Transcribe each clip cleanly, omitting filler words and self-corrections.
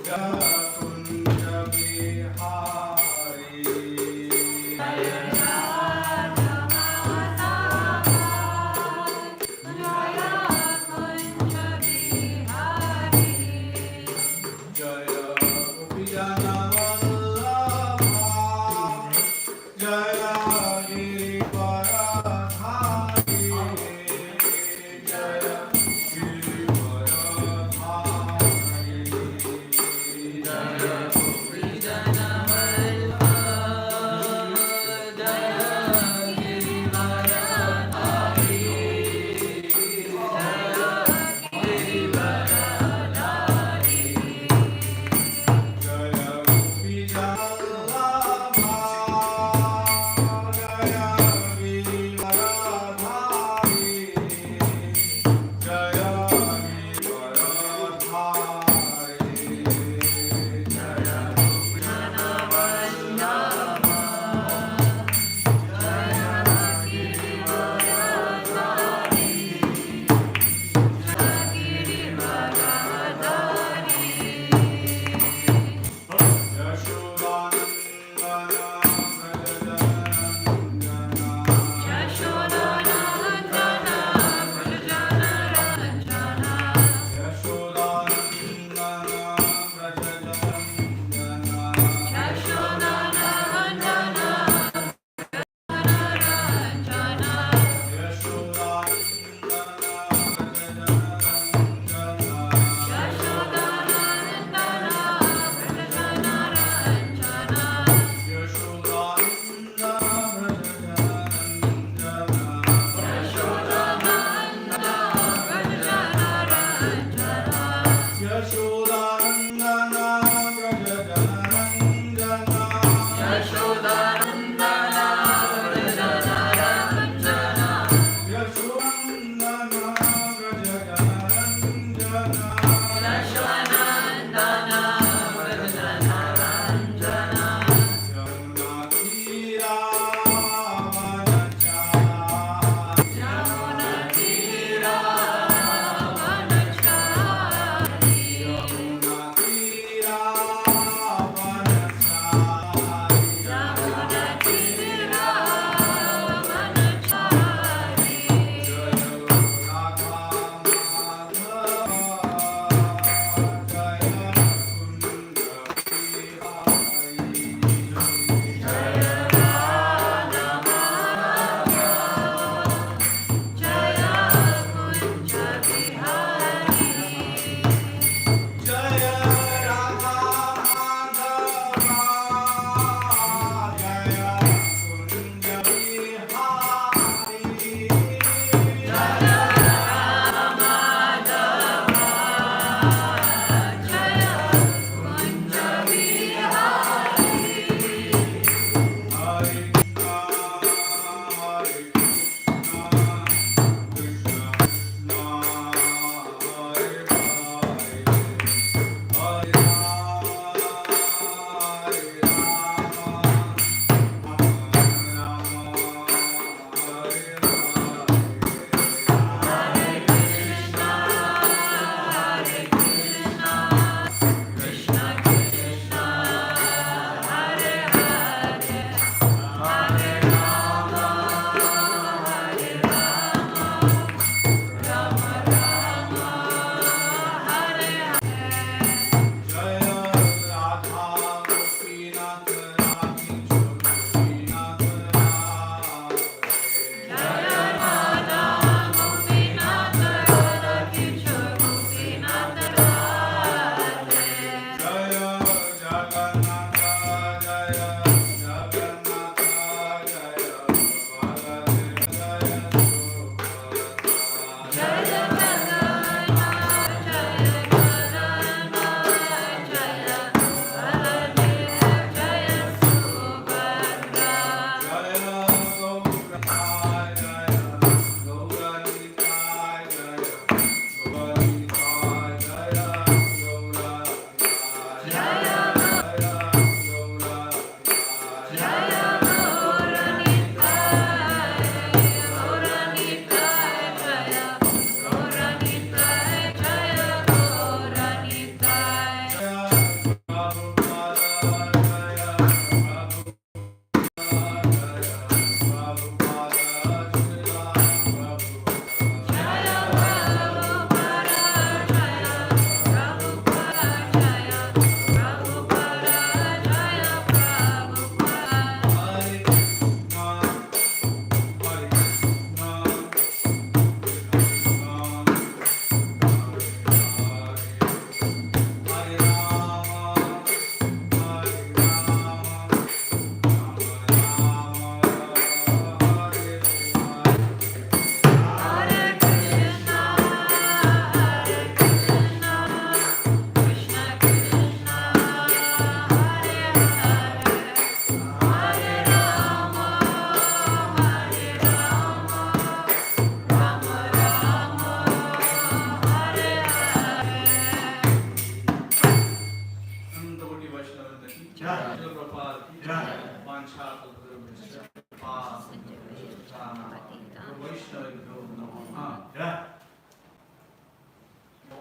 Jaya Kunja Bihari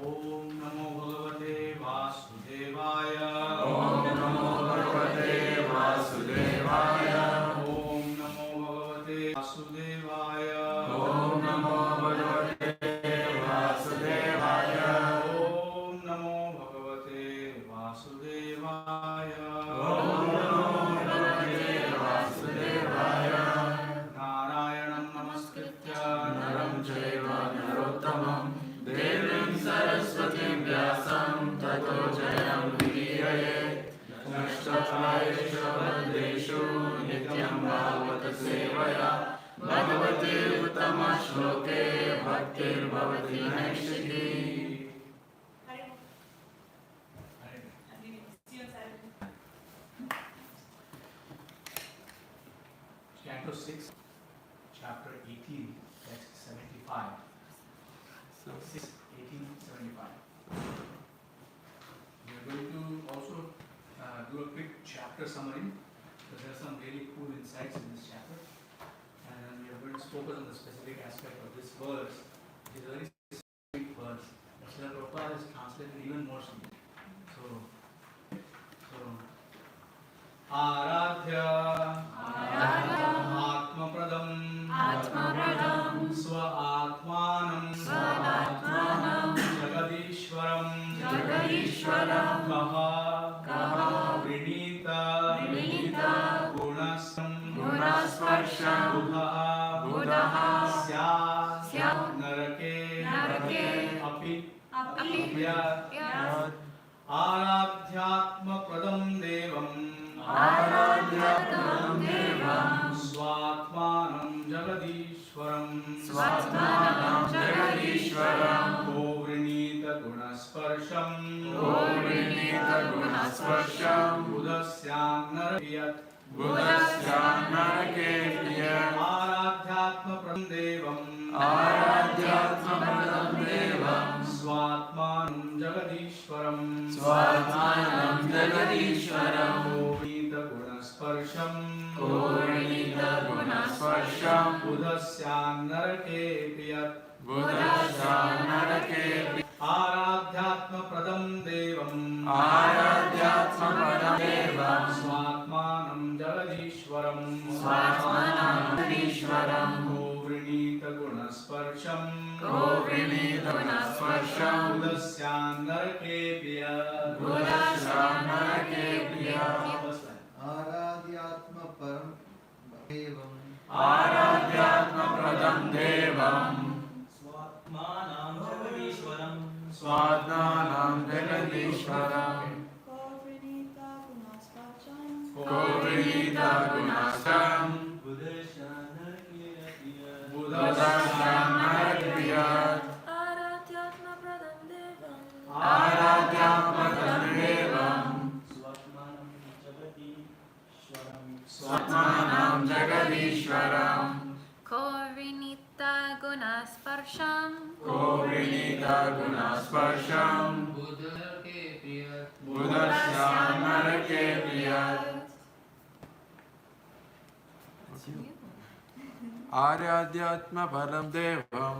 Om Namo Bhagavate Vasudevaya. Om Namo Bhagavate Vasudevaya. Om Namo Bhagavate Vasudevaya. Om Namo Bhagavate Vasudevaya. Om Namo Bhagavate Vasudevaya. Om Namo Bhagavate Vasudevaya. Narayanam Namaskritya Naram Chaiva Narottamam Devim Saraswatim Vyasam Tato Jayam Vidiyayet Nashtatayeshu Vadeshu Nityam Bhagavata Sevaya Bhagavate Uttama Shloke Bhaktir Bhavati Naishiki. Canto 6, Chapter 18, Text 75. So 6, 1875. We are going to also do a quick chapter summary because there are some really cool insights in this chapter. And we are going to focus on the specific aspect of this verse, which is a very specific verse. Srila Prabhupada is translated even more simply. So Aradhya Atmapradam Swa-Atmanam Jagadishwaram Kaha Vrinita Gunasparsham Buddha Syat Narake Api Aradhyatma Pradam Devam Swatmanam Jagadishwaram Govrinita Gunasparsham Buddhasyam Narakiyat Aradhyatma Pradam Devam Swatmanam Jagadishwaram Govrinita Gunasparsham Buddhasyam Narake Priyat Aradhyatma Pradam Devam Swatmanam Jagadishwaram Govrinita Gunasparsham Buddhasyam Narake Priyat Aradhyatma Pradam Devam Swatmanam Jagadishwaram Govrinita Gunasparsham Buddhasyam Narakiyat Aradhyatma Pradam Devam Swatmanam Jagadishwaram Govrinita Gunasparsham Buddhasyam Narake Priyat Aradhyatma Param Devam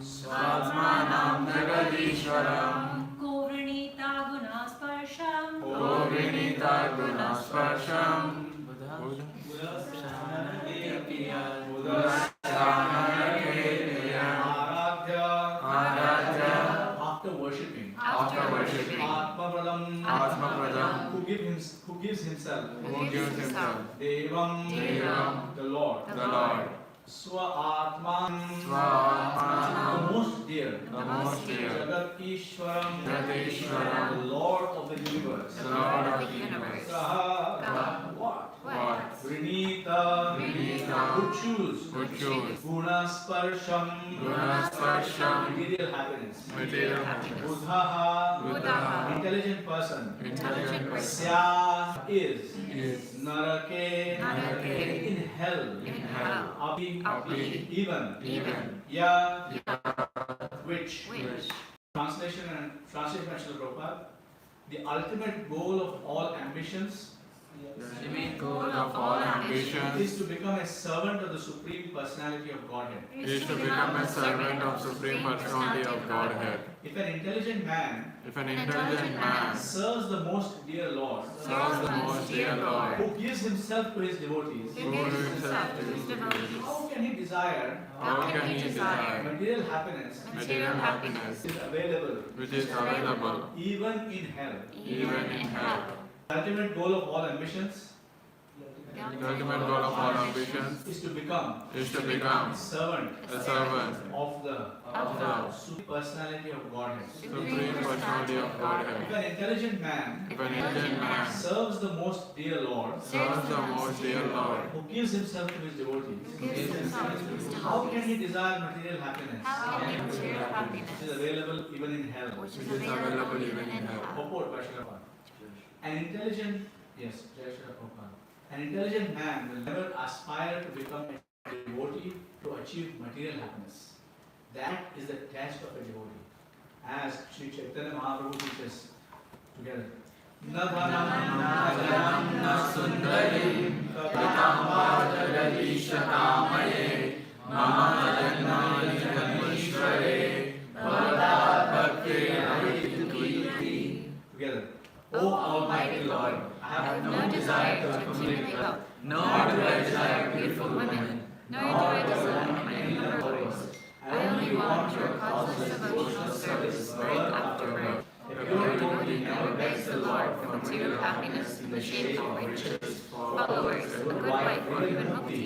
Swatmanam Jagadishwaram Govrinita Gunasparsham Aradhya after worshipping Atmapradam who gives himself Devam the Lord Swa-Atman the most dear Jagat-Ishwaram the Lord of the universe Kaha what? Vrinita who choose Gunasparsham material happiness Buddha intelligent person Sya is Narake in hell Api even Ya which translation and Srila Prabhupada the ultimate goal of all ambitions The main goal of all ambitions is to become a servant of the Supreme Personality of Godhead. is to become a servant of Supreme Personality of Godhead. If an intelligent man If an intelligent man serves the most dear Lord, serves the most dear Lord, who gives himself to his devotees, who gives himself to his devotees, how can he desire how can he desire material happiness material happiness is available which is available even in hell? even in hell? The ultimate goal of all ambitions The ultimate goal of all ambitions is to become is to become a servant a servant of the of the Supreme Personality of Godhead. Supreme Personality of If Godhead. an intelligent man If an intelligent man serves the most dear Lord, serves the most dear Lord, who gives himself to his devotees, gives himself to his how can he desire material happiness, Material which is happiness, available even in hell? which which is available even in hell. Purport by Srila Prabhupada. An intelligent, yes, Jai Srila Prabhupada. An intelligent man will never aspire to become a devotee to achieve material happiness. That is the test of a devotee. As Sri Chaitanya Mahabhagavat teaches together. Na dhanam na janam na sundarim katamba jagadisha kamaye mama jannani janmishvare bhagavad bhakti together. O Almighty Lord, I have no desire to accumulate wealth, nor do I desire beautiful women, nor do I desire many glories. I only want your causeless devotional service, birth after birth. A pure devotee never begs the Lord for material happiness in the shape of riches, followers, a good wife, or even mukti.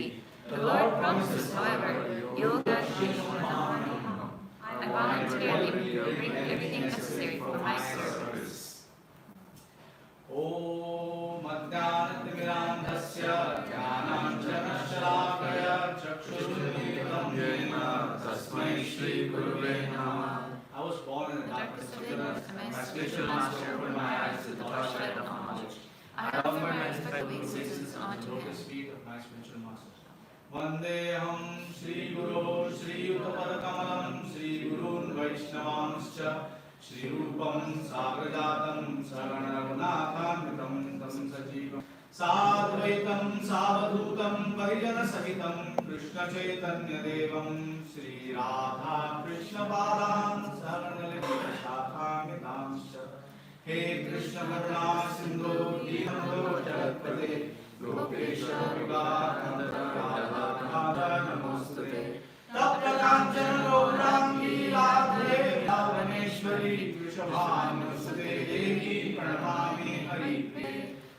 The Lord promises, however, yoga jnana. I voluntarily bring everything necessary for my service. ॐ अज्ञानतिमिरान्धस्य ज्ञानाञ्जनशलाकया चक्षुरुन्मीलितं येन तस्मै श्रीगुरुवे नमः. I was born in the darkness of ignorance, and my spiritual master opened my eyes to the torchlight of knowledge. I offer my respectful obeisances unto the lotus feet of my spiritual master. Vandeham Sri Guru Sri Uttapadakamalam Sri Gurun Vaishnavanscha Shri Rupam Sagrajatam Saranaraghunatham Tam Sajivam Sadvaitam Savadhutam Parijana Sahitam Krishna Chaitanya Devam Shri Radha Krishna Balan Saranalita Shakhamitamscha He Krishna Karuna Sindhu Dinamdo Jagatpate Gopesha Vivakananda Radha Namaste Tapta Kanchana Gaurangi Radhe Yavaneshwari Vrishabhanusate Devi Pranamami Haripe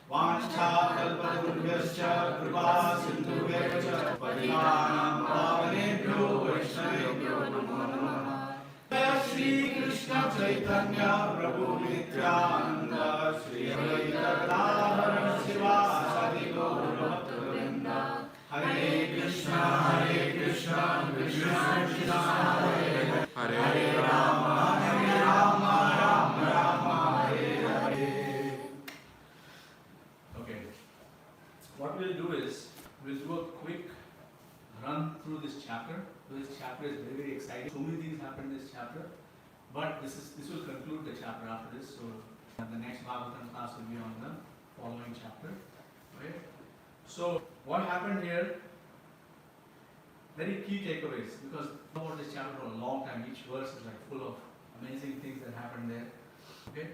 Vancha Kalpadurvyascha Kripa Sindhuvyacha Patitanam Pavanebhyo Vaishnavebhyo Namo Namaha Jai Shri Krishna Chaitanya Prabhu Nityananda Shri Advaita Gadadhara Sivasadi Gaura Bhakta Hare Krishna, Krishna Krishna, Hare Hare, Hare Rama, Rama Rama, Hare Hare. Okay. What we'll do is we'll do a quick run through this chapter. This chapter is very, very exciting. So many things happen in this chapter, but this will conclude the chapter after this. So the next Bhagavatam class will be on the following chapter. Okay. So what happened here? Very key takeaways, because I know this chapter for a long time. Each verse is like full of amazing things that happened there. Okay.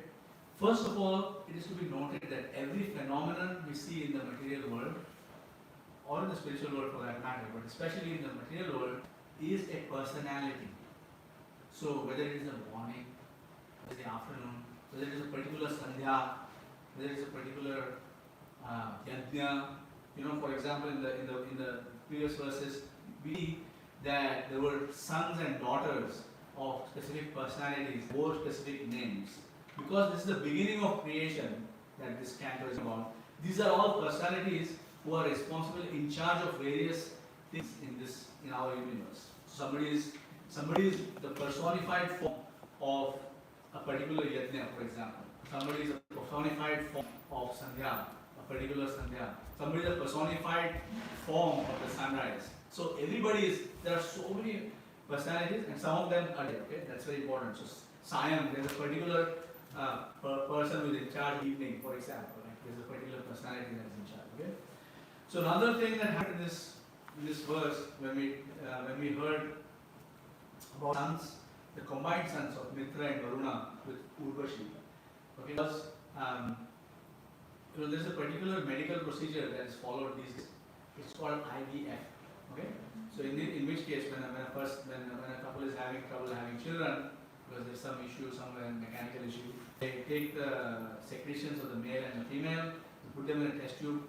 First of all, it is to be noted that every phenomenon we see in the material world, or in the spiritual world for that matter, but especially in the material world, is a personality. So whether it is the morning, whether it is the afternoon, whether it is a particular sandhya, whether it is a particular yajna. You know, for example, in the previous verses, we see that there were sons and daughters of specific personalities, bore specific names. Because this is the beginning of creation that this canto is about. These are all personalities who are responsible, in charge of various things in our universe. Somebody is the personified form of a particular yajna, for example. Somebody is a personified form of sandhya, a particular sandhya. Somebody is a personified form of the sunrise. So there are so many personalities, and some of them are there. Okay, that's very important. So Sayam, there's a particular person who is in charge of evening, for example. Like There's a particular personality that is in charge. Okay. So another thing that happened in this verse when we heard about sons, the combined sons of Mitra and Varuna with Urvashi. Okay. Because there's a particular medical procedure that is followed these days. It's called IVF. Okay. So in which case when a couple is having trouble having children because there's some issue somewhere, mechanical issue, they take the secretions of the male and the female, they put them in a test tube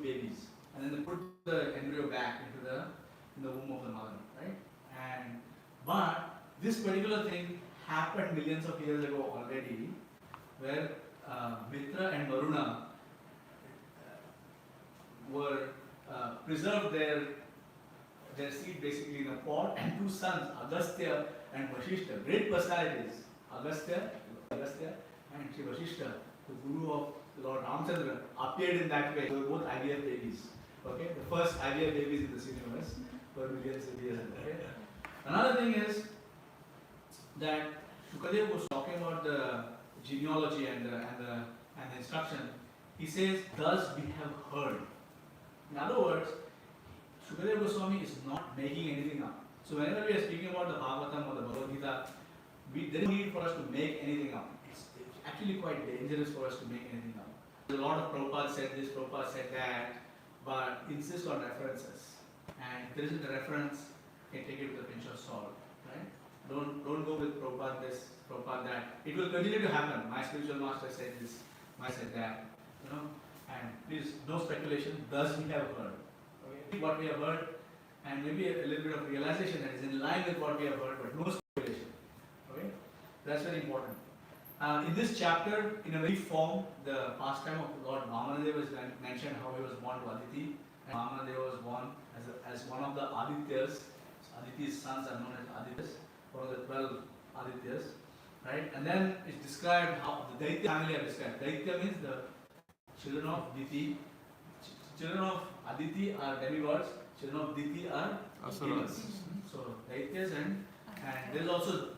babies, and then they put the embryo back into the womb of the mother, right? But this particular thing happened millions of years ago already, where Mitra and Varuna were preserved their seed basically in a pot, and two sons, Agastya and Vashishta, great personalities. Agastya and Shri Vashishta, the guru of Lord Ramchandra, appeared in that way. They were both IVF babies. Okay, the first IVF babies in this universe were millions of years ago. Okay? Another thing is that Shukadeva was talking about the genealogy and the instruction. He says, "Thus we have heard." In other words, Shukadeva Goswami is not making anything up. So whenever we are speaking about the Bhagavatam or the Bhagavad Gita, there is no need for us to make anything up. It's actually quite dangerous for us to make anything up. A lot of Prabhupada said this, Prabhupada said that, but insist on references. And if there isn't a reference, you can take it with a pinch of salt. Right? Don't go with Prabhupada this, Prabhupada that. It will continue to happen. My spiritual master said this, I said that. And please, no speculation. Thus we have heard. Okay? What we have heard, and maybe a little bit of realization that is in line with what we have heard, but no speculation. Okay? That's very important. In this chapter, in a very form, the pastime of Lord Vamanadeva is mentioned, how he was born to Aditi. And Vamanadeva was born as one of the Adityas. Aditi's sons are known as Adityas, one of the 12 Adityas. Right? And then it's described how the Daitya family are described. Daitya means the children of Diti. Children of Aditi are demigods, children of Diti are Asuras. So Daityas and there's also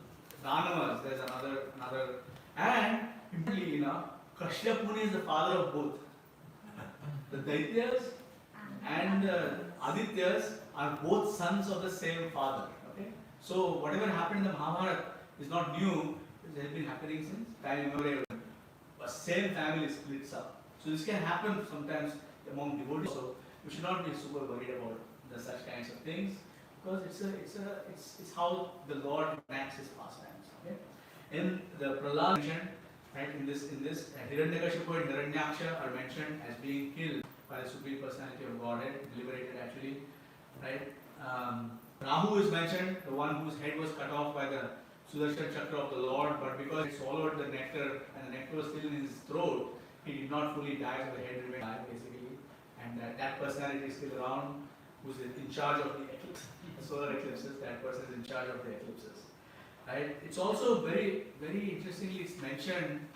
Danavas, there's another, and importantly Kashyap Muni is the father of both. The Daityas and the Adityas are both sons of the same father. Okay? So whatever happened in the Mahabharata is not new, it has been happening since time immemorial. But same family splits up. So this can happen sometimes among devotees. So we should not be super worried about such kinds of things, because it's how the Lord enacts his pastimes. Okay? In the Prahlad mentioned, right, in this Hiranyakashipu and Hiranyaksha are mentioned as being killed by the Supreme Personality of Godhead, liberated actually. Right? Rahu is mentioned, the one whose head was cut off by the Sudarshan Chakra of the Lord, but because he swallowed the nectar and the nectar was still in his throat, he did not fully die, so the head remained alive basically. And that personality is still around, who's in charge of the eclipse, the solar eclipses. That person is in charge of the eclipses. Right? It's also very, very interestingly, it's mentioned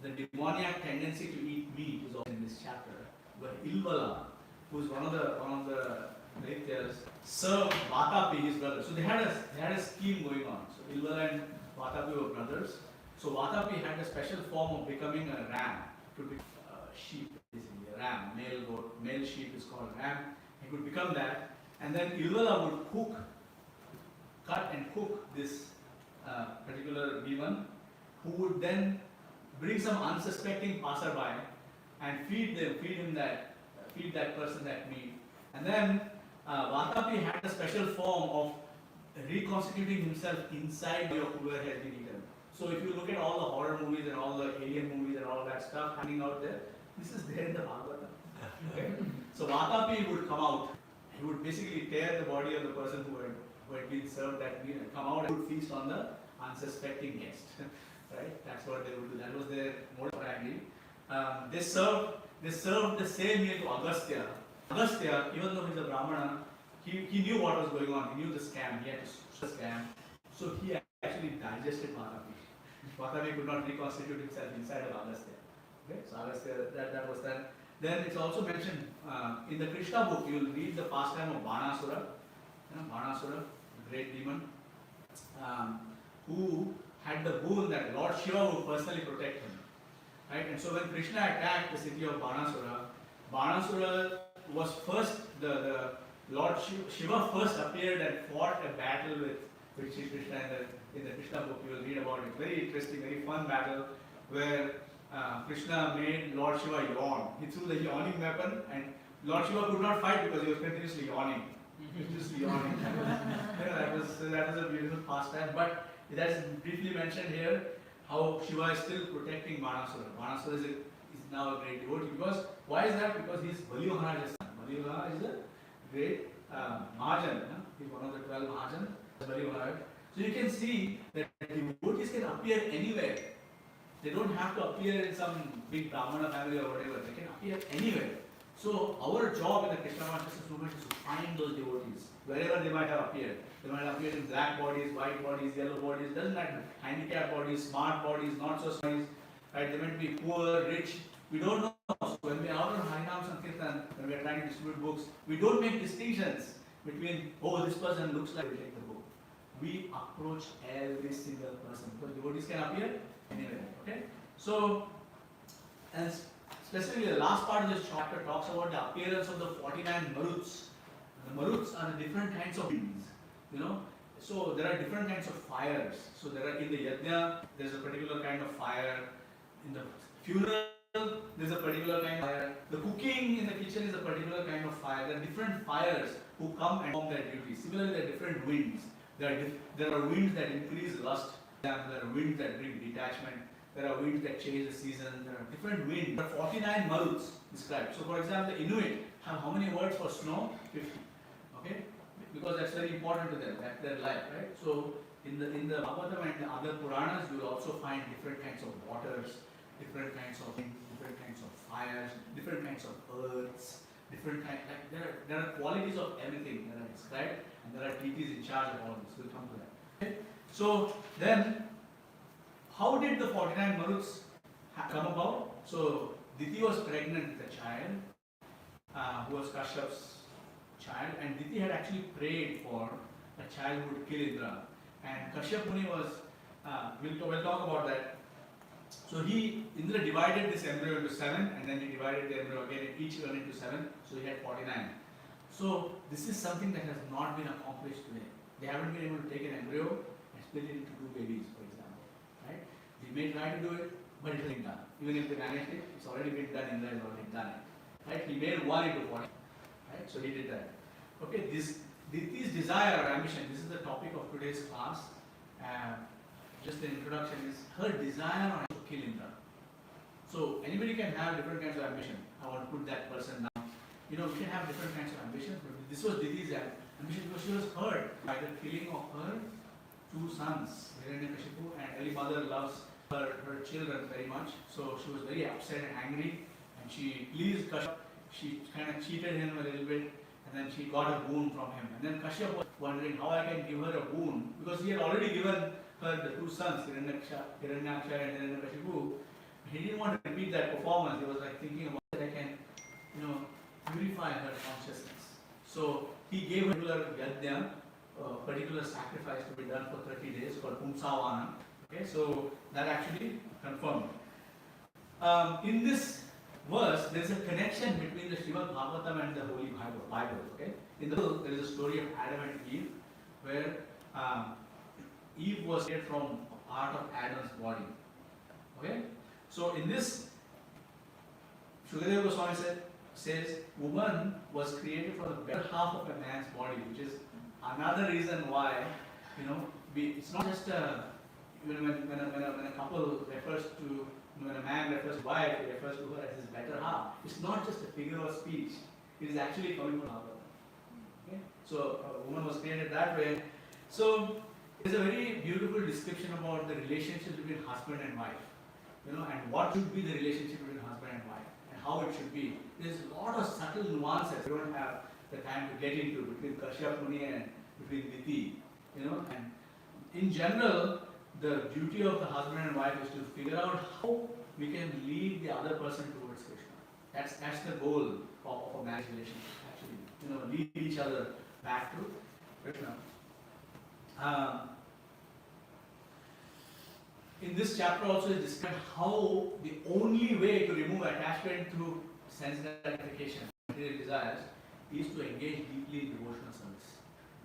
the demoniac tendency to eat meat is also in this chapter. But Ilvala, who's one of the Daityas, served Vatapi, his brother. So they had a scheme going on. So Ilvala and Vatapi were brothers. So Vatapi had a special form of becoming a ram. It could be sheep, basically a ram, male goat, male sheep is called ram. He could become that, and then Ilvala would cut and cook this particular demon, who would then bring some unsuspecting passerby and feed that person that meat. And then Vatapi had a special form of reconstituting himself inside of whoever has been eaten. So if you look at all the horror movies and all the alien movies and all that stuff happening out there, this is there in the Bhagavatam. Okay? So Vatapi would come out. He would basically tear the body of the person who had been served that meal and come out and would feast on the unsuspecting guest. Right? That's what they would do. That was their modus operandi. They served the same meal to Agastya. Agastya, even though he's a Brahmana, he knew what was going on. He knew the scam. He had to scam. So he actually digested Vatapi. Vatapi could not reconstitute himself inside of Agastya. Okay? So Agastya, that was that. Then it's also mentioned in the Krishna book, you will read the pastime of Banasura. Banasura, the great demon, who had the boon that Lord Shiva would personally protect him. right? And so when Krishna attacked the city of Banasura, Banasura was first, the Lord Shiva first appeared and fought a battle with Shri Krishna in the Krishna book. You will read about it. Very interesting, very fun battle where Krishna made Lord Shiva yawn. He threw the yawning weapon and Lord Shiva could not fight because he was continuously yawning. Continuously yawning. that was a beautiful pastime. But that's briefly mentioned here how Shiva is still protecting Banasura. Banasura is now a great devotee. Because why is that? Because he is Bali Maharaj's son. Bali Maharaj is a great Mahajan. He is one of the 12 Mahajan. Bali Maharaj. So you can see that devotees can appear anywhere. They don't have to appear in some big Brahmana family or whatever. They can appear anywhere. So our job in the Krishna consciousness movement is to find those devotees wherever they might have appeared. They might have appeared in black bodies, white bodies, yellow bodies, doesn't matter. Handicapped bodies, smart bodies, not so smart. Right? They might be poor, rich. We don't know. So when we are out on Harinam Sankirtan, when we are trying to distribute books, we don't make distinctions between, oh, this person looks like we take the book. We approach every single person because devotees can appear anywhere. Okay? So, and specifically the last part of this chapter talks about the appearance of the 49 Maruts. The Maruts are the different kinds of winds. So there are different kinds of fires. So there are in the Yajna, there is a particular kind of fire. In the funeral, there is a particular kind of fire. The cooking in the kitchen is a particular kind of fire. There are different fires who come and perform their duties. Similarly, there are different winds. There are winds that increase lust. There are winds that bring detachment. There are winds that change the season. There are different winds. There are 49 Maruts described. So for example, the Inuit have how many words for snow? 50. Okay? Because that's very important to them. That's their life, right? So in the Bhagavatam and the other Puranas, you will also find different kinds of waters, different kinds of winds, different kinds of fires, different kinds of earths, different kinds. Like there are qualities of everything that are described, and there are deities in charge of all this. We'll come to that. Okay? So then, how did the 49 Maruts come about? So Diti was pregnant with a child who was Kashyap's child, and Diti had actually prayed for a child who would kill Indra. And Kashyap Muni was, we'll talk about that. So Indra divided this embryo into 7, and then he divided the embryo again, each one into 7, so he had 49. So this is something that has not been accomplished today. They haven't been able to take an embryo and split it into 2 babies, for example. Right? They may try to do it, but it hasn't been done. Even if they managed it, it's already been done, Indra has already done it. Right? He made 1 into 40. Right? So he did that. Okay, Diti's desire or ambition, this is the topic of today's class. Just an introduction is her desire to kill Indra. So anybody can have different kinds of ambition. I want to put that person down. We can have different kinds of ambitions, but this was Diti's ambition because she was hurt by the killing of her 2 sons, Hiranyakashipu, and every mother loves her children very much. So she was very upset and angry, and she pleased Kashyap. She kind of cheated him a little bit, and then she got a boon from him. And then Kashyap was wondering how I can give her a boon, because he had already given her the 2 sons, Hiranyaksha and Hiranyakashipu. He didn't want to repeat that performance. He was like thinking about that I can, purify her consciousness. So he gave her a particular yajna, particular sacrifice to be done for 30 days called Pumsavana. Okay, so that actually confirmed. In this verse, there is a connection between the Srimad Bhagavatam and the Holy Bible. Okay, in the book there is a story of Adam and Eve, where Eve was created from a part of Adam's body. Okay, so in this, Shukadeva Goswami says, woman was created from the better half of a man's body, which is another reason why, it's not just when a couple refers to, when a man refers to wife, he refers to her as his better half. It's not just a figure of speech. It is actually coming from Bhagavatam. Okay? So a woman was created that way. So there's a very beautiful description about the relationship between husband and wife. And what should be the relationship between husband and wife, and how it should be. There's a lot of subtle nuances we don't have the time to get into between Kashyap Muni and between Diti. And in general, the duty of the husband and wife is to figure out how we can lead the other person towards Krishna. That's the goal of a marriage relationship, actually. Lead each other back to Krishna. In this chapter also is described how the only way to remove attachment through sense gratification, material desires, is to engage deeply in devotional service.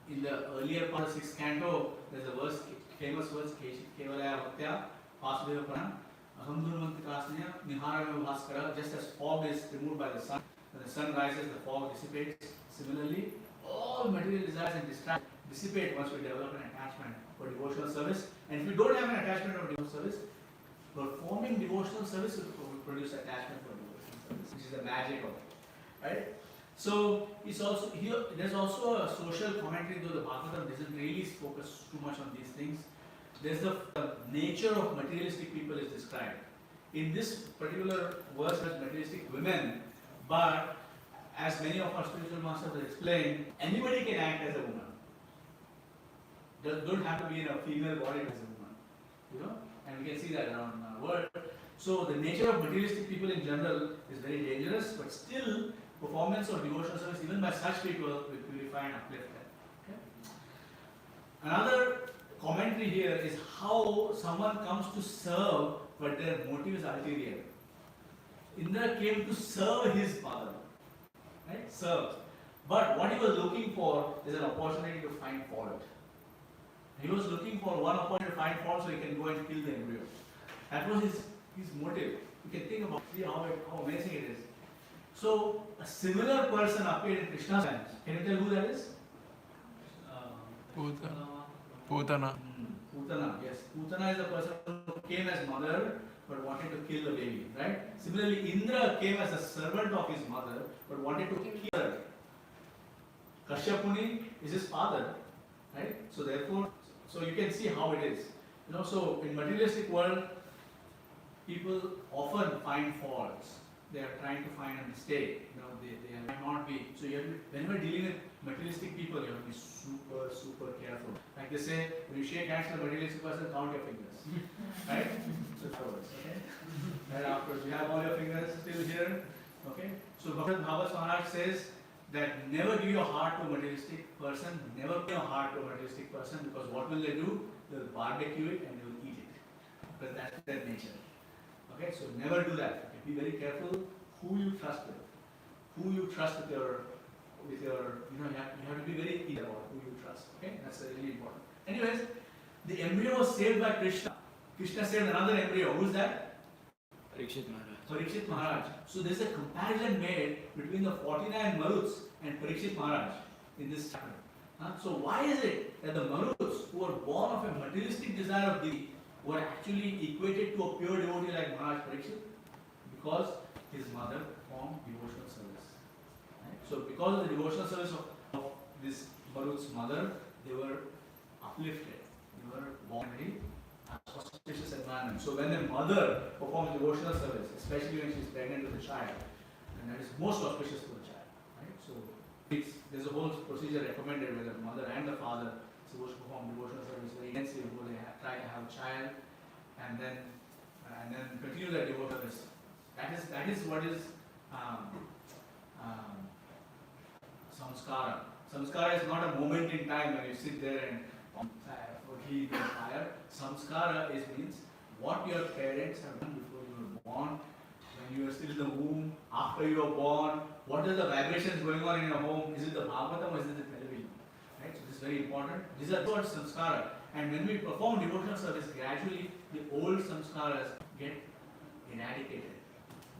In the earlier part of 6th canto, there's a verse, famous verse, Kevalaya Bhaktya, Vasudeva Pranam, Aham Dhunvantikasanya, Niharaya Bhaskara, just as fog is removed by the sun, when the sun rises, the fog dissipates. Similarly, all material desires and distractions dissipate once we develop an attachment for devotional service. And if we don't have an attachment for devotional service, performing devotional service will produce attachment for devotional service, which is the magic of it, right? So it's also here. There's also a social commentary, though the Bhagavatam doesn't really focus too much on these things. There's the nature of materialistic people is described in this particular verse as materialistic women, but as many of our spiritual masters have explained, anybody can act as a woman. Don't have to be in a female body as a woman, you know, and we can see that around our world. So the nature of materialistic people in general is very dangerous, but still performance of devotional service, even by such people, will purify and uplift them. Okay? Another commentary here is how someone comes to serve, but their motive is ulterior. Indra came to serve his mother, right? Serve. But what he was looking for is an opportunity to find fault. He was looking for one opportunity to find fault so he can go and kill the embryo. That was his motive. You can think about how amazing it is. So a similar person appeared in Krishna's times. Can you tell who that is? Putana. Putana, yes. Putana is the person who came as mother but wanted to kill the baby, right? Similarly, Indra came as a servant of his mother but wanted to kill her. Kashyapuni is his father, right? So therefore, so you can see how it is. You know, so in materialistic world, people often find faults. They are trying to find a mistake. You know, they might not be. So you have to, whenever dealing with materialistic people, you have to be super careful. Like they say, when you shake hands with a materialistic person, count your fingers, right? So afterwards, okay. Right afterwards, you have all your fingers still here, okay. So Bhagavad Maharaj says that never give your heart to a materialistic person. Never give your heart to a materialistic person, because what will they do? They will barbecue it and they will eat it, because that's their nature. Okay, so never do that. Okay, be very careful who you trust with. Who you trust with your, you know, you have to be very clear about who you trust. Okay, that's really important. Anyways, the embryo was saved by Krishna. Krishna saved another embryo. Who's that? Parikshit Maharaj. Parikshit Maharaj. So there's a comparison made between the 49 Maruts and Parikshit Maharaj in this chapter. So why is it that the Maruts who were born of a materialistic desire of thee were actually equated to a pure devotee like Maharaj Parikshit? Because his mother performed devotional service. Right? So because of the devotional service of this Marut's mother, they were uplifted. They were born in a auspicious environment. So when a mother performs devotional service, especially when she is pregnant with a child, and that is most auspicious for the child. Right? So there's a whole procedure recommended where the mother and the father are supposed to perform devotional service very intensely before they try to have a child, and then continue their devotional service. That is what is samskara. Samskara is not a moment in time when you sit there and heat the fire. Samskara means what your parents have done before you were born, when you were still in the womb, after you were born. What are the vibrations going on in your home? Is it the Bhagavatam or is it the television? Right? So this is very important. These are towards samskara. And when we perform devotional service, gradually the old samskaras get eradicated.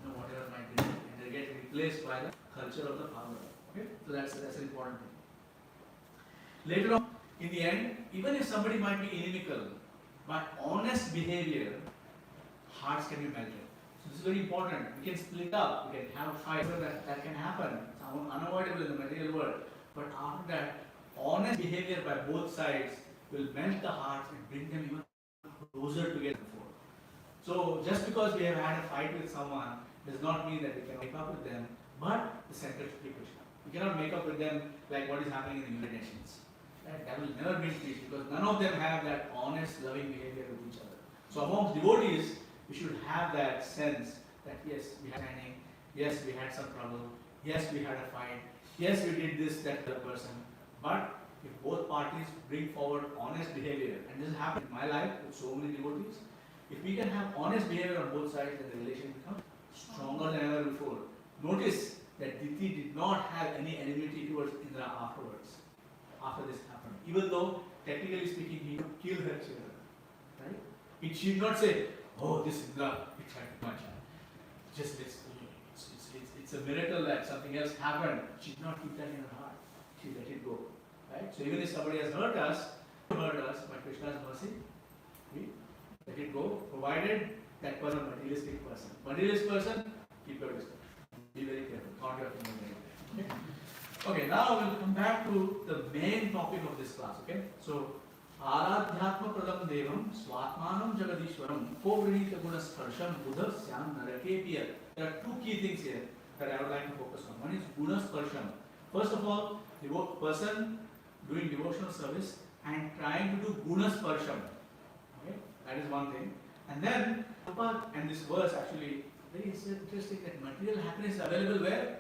You know, whatever might be, and they get replaced by the culture of the Bhagavatam. Okay? So that's an important thing. Later on, in the end, even if somebody might be inimical, but honest behavior, hearts can be melted. So this is very important. We can split up, we can have fights, that can happen. It's unavoidable in the material world. But after that, honest behavior by both sides will melt the hearts and bring them even closer together before. So just because we have had a fight with someone does not mean that we can make up with them, but the center should be Krishna. We cannot make up with them like what is happening in the United Nations. Right? That will never bring peace, because none of them have that honest, loving behavior with each other. So amongst devotees, we should have that sense that yes, we had standing, yes, we had some trouble, yes, we had a fight, yes, we did this, that, the person. But if both parties bring forward honest behavior, and this has happened in my life with so many devotees, If we can have honest behavior on both sides, then the relation becomes stronger than ever before. Notice that Diti did not have any enmity towards Indra afterwards, after this happened. Even though, technically speaking, he could kill her children. Right? She did not say, oh, this Indra, it tried too much. Just it's a miracle that something else happened. She did not keep that in her heart. She let it go. Right? So even if somebody has hurt us, by Krishna's mercy, we let it go, provided that person a materialistic person. Materialist person, keep your distance. Be very careful. Count your fingers. Okay, now we'll come back to the main topic of this class. Okay, so Aradhyatma Pradam Devam Swatmanam Jagadishwaram Kovrinita Guna Sparsham Buddha Syam Narakepiyat. There are two key things here that I would like to focus on. One is Guna Sparsham. First of all, the person doing devotional service and trying to do Guna Sparsham. Okay, that is one thing. And then, and this verse actually very interesting that material happiness is available where?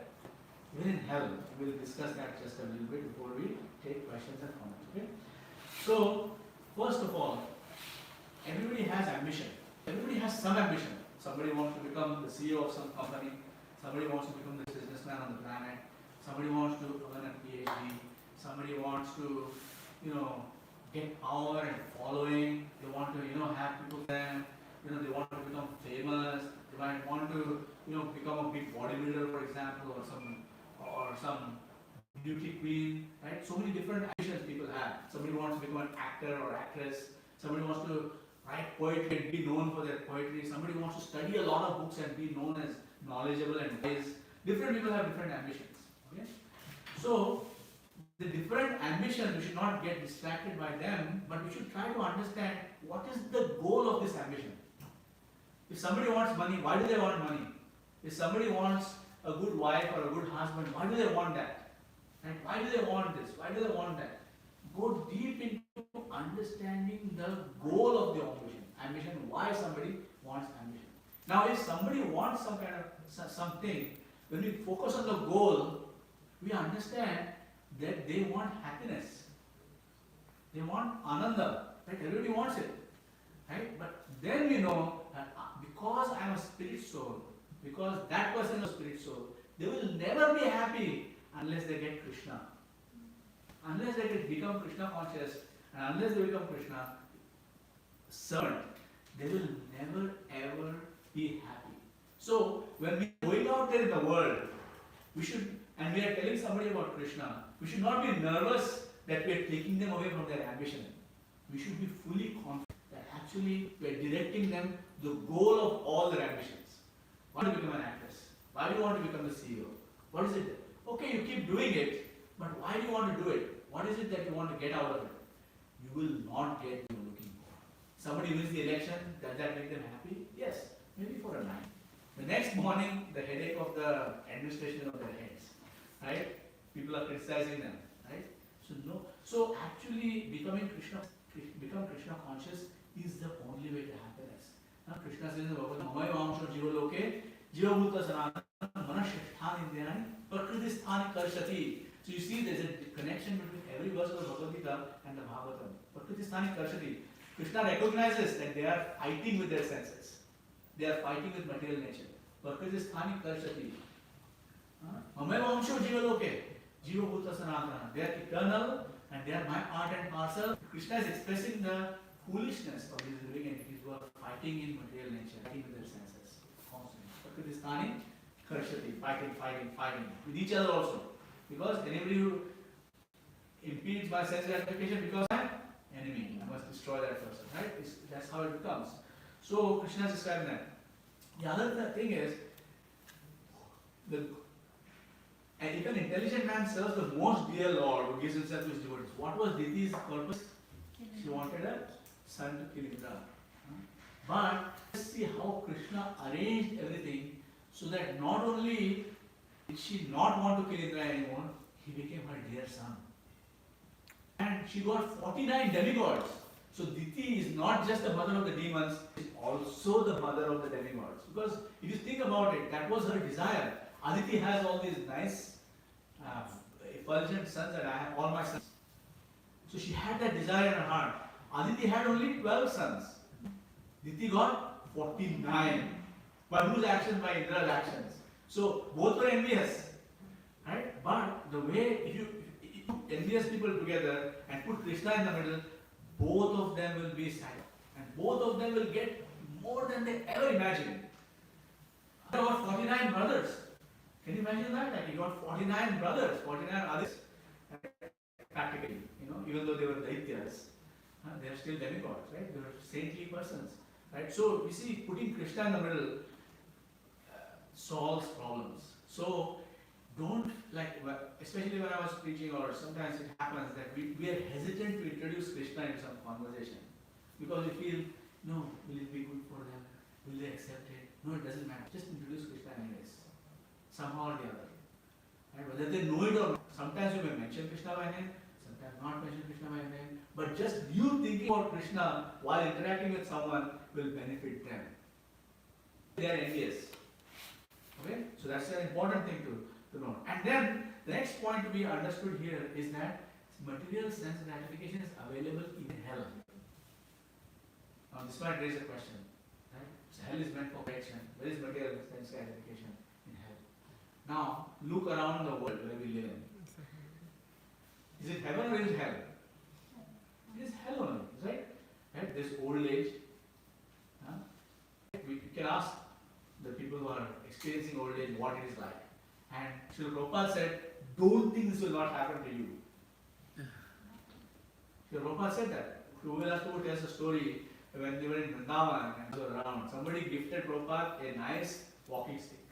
Even in hell. We will discuss that just a little bit before we take questions and comments. Okay? So, first of all, everybody has ambition. Everybody has some ambition. Somebody wants to become the CEO of some company. Somebody wants to become the businessman on the planet. Somebody wants to earn a PhD. Somebody wants to, get power and following. They want to, have people there. They want to become famous. They might want to, become a big bodybuilder, for example, or some beauty queen, right? So many different ambitions people have. Somebody wants to become an actor or actress. Somebody wants to write poetry and be known for their poetry. Somebody wants to study a lot of books and be known as knowledgeable and wise. Different people have different ambitions. Okay? So, the different ambitions, we should not get distracted by them, but we should try to understand what is the goal of this ambition. If somebody wants money, why do they want money? If somebody wants a good wife or a good husband, why do they want that? And why do they want this? Why do they want that? Go deep into understanding the goal of the ambition, why somebody wants ambition. Now, if somebody wants some kind of something, when we focus on the goal, we understand that they want happiness. They want ananda. Right? Everybody wants it. Right? But then we know that because I am a spirit soul, because that person is a spirit soul, they will never be happy unless they get Krishna. Unless they become Krishna conscious, and unless they become Krishna servant, they will never ever be happy. So when we are going out there in the world, we should, and we are telling somebody about Krishna, we should not be nervous that we are taking them away from their ambition. We should be fully confident that actually we are directing them to the goal of all their ambitions. Why do you become an actress? Why do you want to become the CEO? What is it? Okay, you keep doing it, but why do you want to do it? What is it that you want to get out of it? You will not get what you're looking for. Somebody wins the election, does that make them happy? Yes, maybe for a night. The next morning, the headache of the administration of their heads, right? People are criticizing them, right? So actually become Krishna conscious is the only way to happiness. Now Krishna says in the Bhagavad Gita, Jiva Loke, Jiva Bhuta Sanatana, Manashthani Indriyani, Prakriti Sthani Karshati. So you see there's a connection between every verse of the Bhagavad Gita and the Bhagavatam. Prakriti Sthani Karshati. Krishna recognizes that they are fighting with their senses. They are fighting with material nature. Prakriti Sthani Karshati. Mamaya Vamsho Jiva Loke, Jiva Bhuta Sanatana. They are eternal and they are my part and parcel. Krishna is expressing the foolishness of these living entities who are fighting in material nature, fighting with their senses. Prakriti Sthani Karshati. Fighting. With each other also. Because anybody who impedes my sense gratification becomes an enemy. I must destroy that person. Right? That's how it becomes. So Krishna is describing that. The other thing is, and if an intelligent man serves the most dear Lord who gives himself to his devotees, what was Diti's purpose? She wanted a son to kill Indra. But let's see how Krishna arranged everything so that not only did she not want to kill Indra anymore, he became her dear son. And she got 49 demigods. So Diti is not just the mother of the demons, she is also the mother of the demigods. Because if you think about it, that was her desire. Aditi has all these nice, effulgent sons, and I have all my sons. So she had that desire in her heart. Aditi had only 12 sons. Diti got 49. By whose actions? By Indra's actions. So both were envious, right? But the way if you put envious people together and put Krishna in the middle, both of them will be sad, and both of them will get more than they ever imagined. He got 49 brothers. Can you imagine that? Like he got 49 brothers, 49 others. Practically, even though they were daityas, they are still demigods, right? They were saintly persons, right? So we see putting Krishna in the middle solves problems. So don't especially when I was preaching, or sometimes it happens that we are hesitant to introduce Krishna in some conversation because we feel, no, will it be good for them? Will they accept it? No, it doesn't matter. Just introduce Krishna anyways, somehow or the other. Right? Whether they know it or not. Sometimes you may mention Krishna by name, sometimes not mention Krishna by name, but just you thinking about Krishna while interacting with someone will benefit them. They are envious. Okay? So that's an important thing to know. And then the next point to be understood here is that material sense gratification is available in hell. Now this might raise a question. Right? So hell is meant for correction. Where is material sense gratification? In hell. Now look around the world where we live in. Is it heaven or is it hell? It is hell only, right? Right? This old age. We can ask the people who are experiencing old age what it is like. And Srila Prabhupada said, don't think this will not happen to you. Srila Prabhupada said that. Prabhupada tells a story when they were in Vrindavan and they were around. Somebody gifted Prabhupada a nice walking stick.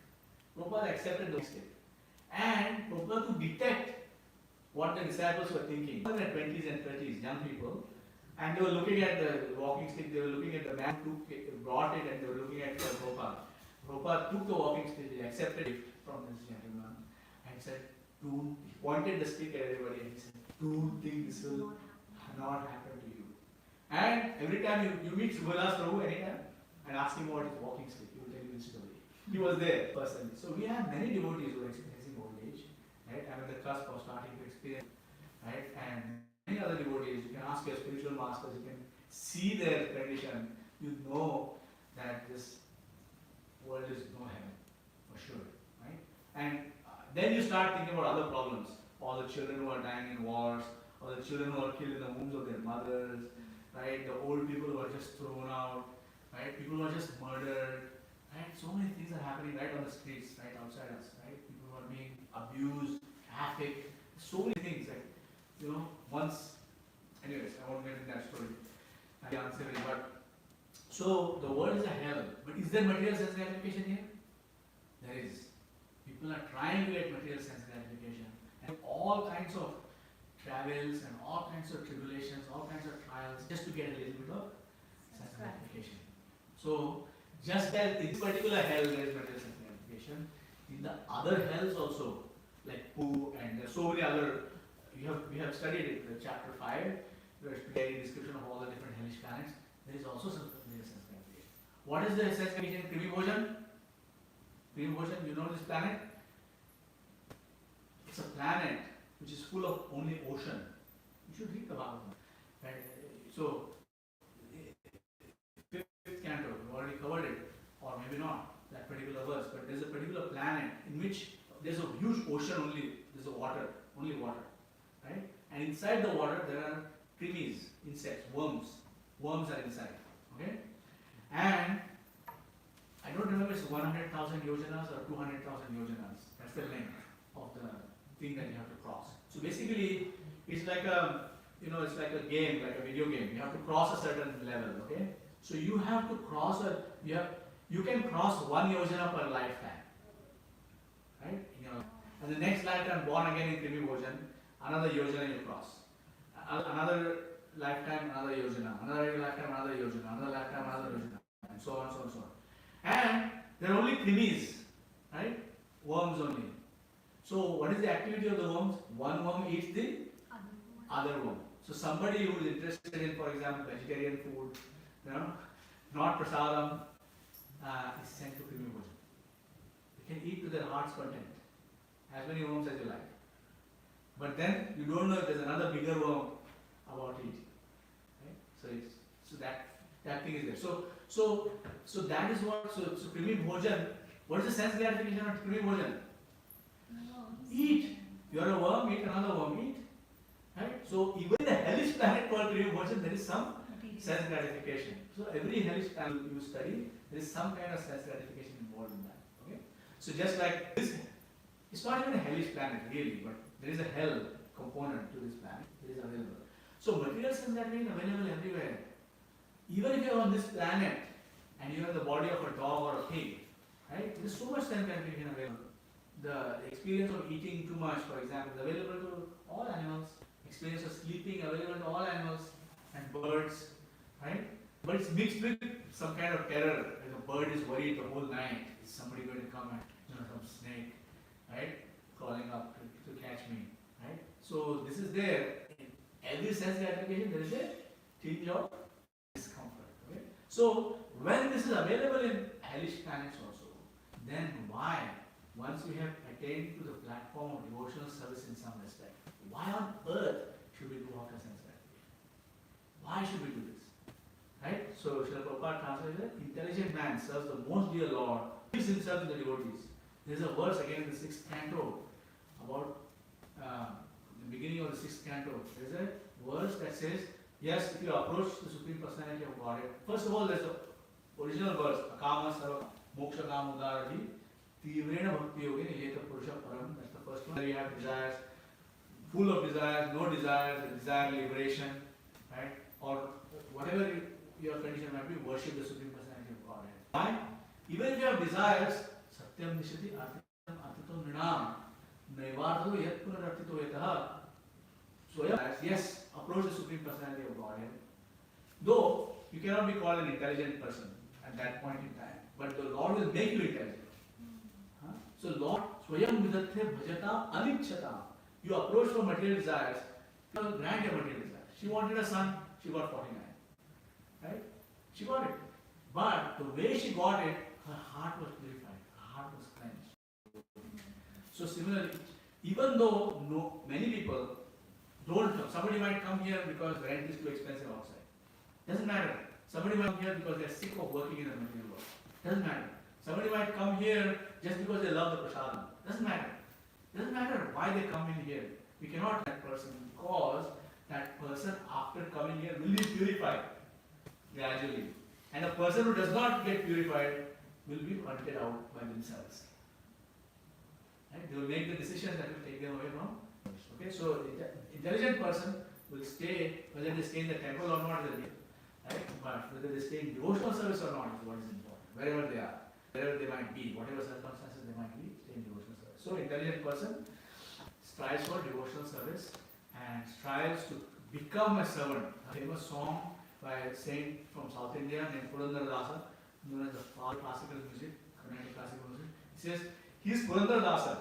Prabhupada accepted the stick. And Prabhupada to detect what the disciples were thinking. They were in their 20s and 30s, young people. And they were looking at the walking stick, they were looking at the man who brought it, and they were looking at Prabhupada. Prabhupada took the walking stick, he accepted it from this gentleman, and said, he pointed the stick at everybody and he said, don't think this will not happen to you. And every time you meet Subhalas Prabhu anytime and ask him about his walking stick, he will tell you this story. He was there personally. So we have many devotees who are experiencing old age, right? I'm at the cusp of starting to experience, right? And many other devotees, you can ask your spiritual masters, you can see their condition, you know that this world is no heaven, for sure, right? And then you start thinking about other problems, all the children who are dying in wars, or the children who are killed in the wombs of their mothers, right? The old people who are just thrown out, right? People who are just murdered, right? So many things are happening right on the streets, right outside us, right? People who are being abused, trafficked, so many things, like, anyways, I won't get into that story. I answer it, but so the world is a hell. But is there material sense gratification here? There is. People are trying to get material sense gratification, and all kinds of travels and all kinds of tribulations, all kinds of trials, just to get a little bit of sense gratification. So just as in this particular hell there is material sense gratification, in the other hells also, like Poo and there are so many other. We have studied it, chapter 5, where it's a description of all the different hellish planets. There is also some sense gratification. What is the sense gratification in Krimi Bhojan? Krimi Bhojan, you know this planet? It's a planet which is full of only ocean. You should read the Bhagavatam. Right? So, 5th canto, we've already covered it, or maybe not, that particular verse, but there's a particular planet in which there's a huge ocean only, there's a water, only water. Right? And inside the water there are krimis, insects, worms. Worms are inside. Okay? And I don't remember it's 100,000 yojanas or 200,000 yojanas. That's the length of the thing that you have to cross. So basically, it's like a game, like a video game. You have to cross a certain level. Okay? So you have to cross you can cross 1 yojana per lifetime. Right? And the next lifetime, born again in Krimi Bhojan, another yojana you cross. Another lifetime, another yojana. Another lifetime, another yojana. Another lifetime, another yojana. And so on, so on, so on. And there are only krimis, right? Worms only. So what is the activity of the worms? One worm eats the other worm. So somebody who is interested in, for example, vegetarian food, not prasadam, is sent to Krimi Bhojan. You can eat to their heart's content. As many worms as you like. But then you don't know if there's another bigger worm about it. Right? So that that thing is there. So that is what, so Krimi Bhojan, what is the sense gratification of Krimi Bhojan? Eat. You are a worm, eat another worm, eat. Right? So even in the hellish planet called Krimi Bhojan, there is some sense gratification. So every hellish planet you study, there is some kind of sense gratification involved in that. Okay? So just like this, it's not even a hellish planet really, but there is a hell component to this planet. It is available. So material sense gratification is available everywhere. Even if you are on this planet and you have the body of a dog or a pig, right? There is so much sense gratification available. The experience of eating too much, for example, is available to all animals. Experience of sleeping available to all animals and birds, right? But it's mixed with some kind of terror. Like a bird is worried the whole night. Is somebody going to come and some snake, right, crawling up to catch me, right? So this is there. In every sense gratification, there is a tinge of discomfort. Okay? So when this is available in hellish planets also, then why, once we have attained to the platform of devotional service in some respect, why on earth should we go after sense gratification? Why should we do this? Right? So Srila Prabhupada translated, intelligent man serves the most dear Lord, gives himself to the devotees. There is a verse again in the 6th canto about the beginning of the 6th canto. There is a verse that says, yes, if you approach the Supreme Personality of Godhead, first of all, there's the original verse, Akama Sarva Moksha Kam Udarati Tivrena Bhakti Yogini Yeta Purusha Param. That's the first one. We have desires, full of desires, no desires, desire liberation, right? Or whatever your condition might be, worship the Supreme Personality of Godhead. Why? Even if you have desires, Satyam Nishati Artitam Artito Nrinam Naivartho Yat Punarartito Yataha. So yes, approach the Supreme Personality of Godhead. Though you cannot be called an intelligent person at that point in time, but the Lord will make you intelligent. So Lord, Swayam Vidathe Bhajata Anipchata. You approach for material desires, you will grant your material desires. She wanted a son, she got 49. Right? She got it. But the way she got it, her heart was purified, her heart was cleansed. So similarly, even though many people don't come, somebody might come here because rent is too expensive outside. Doesn't matter. Somebody might come here because they are sick of working in the material world. Doesn't matter. Somebody might come here just because they love the prasadam. Doesn't matter. Doesn't matter why they come in here. We cannot that person, because that person after coming here will be purified gradually. And a person who does not get purified will be hunted out by themselves. Right? They will make the decisions that will take them away from. Okay, so intelligent person will stay, whether they stay in the temple or not, right? But whether they stay in devotional service or not is what is important. Wherever they are, wherever they might be, whatever circumstances they might be, stay in devotional service. So intelligent person strives for devotional service and strives to become a servant. A famous song by a saint from South India named Purandara Dasa, known as the father of classical music, Carnatic classical music. He says he is Purandara Dasa,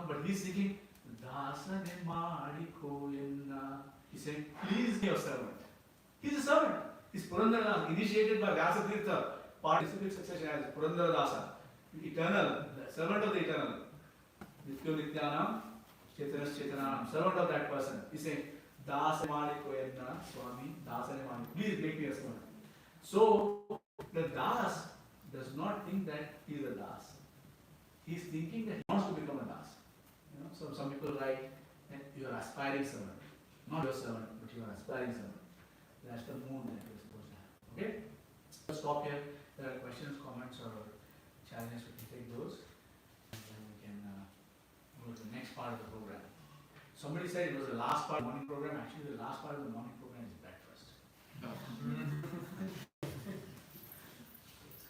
but he is singing Dasa ne madi koyenna. He is saying, please be your servant. He is a servant. He is Purandara Dasa, initiated by Vyasatirtha, specific succession as Purandara Dasa, eternal, the servant of the eternal. Nityo Nityanam, Chetanas Chetananam, servant of that person. He is saying, Dasa madi koyenna, Swami, Dasa ne madi. Please make me a servant. So, the Das does not think that he is a Das. He is thinking that he wants to become a Das. You know, so some people write that you are aspiring servant. Not your servant, but you are aspiring servant. That's the mood that you are supposed to have. Okay? Let's stop here. There are questions, comments, or challenges. We can take those. And then we can go to the next part of the program. Somebody said it was the last part of the morning program. Actually, the last part of the morning program is breakfast.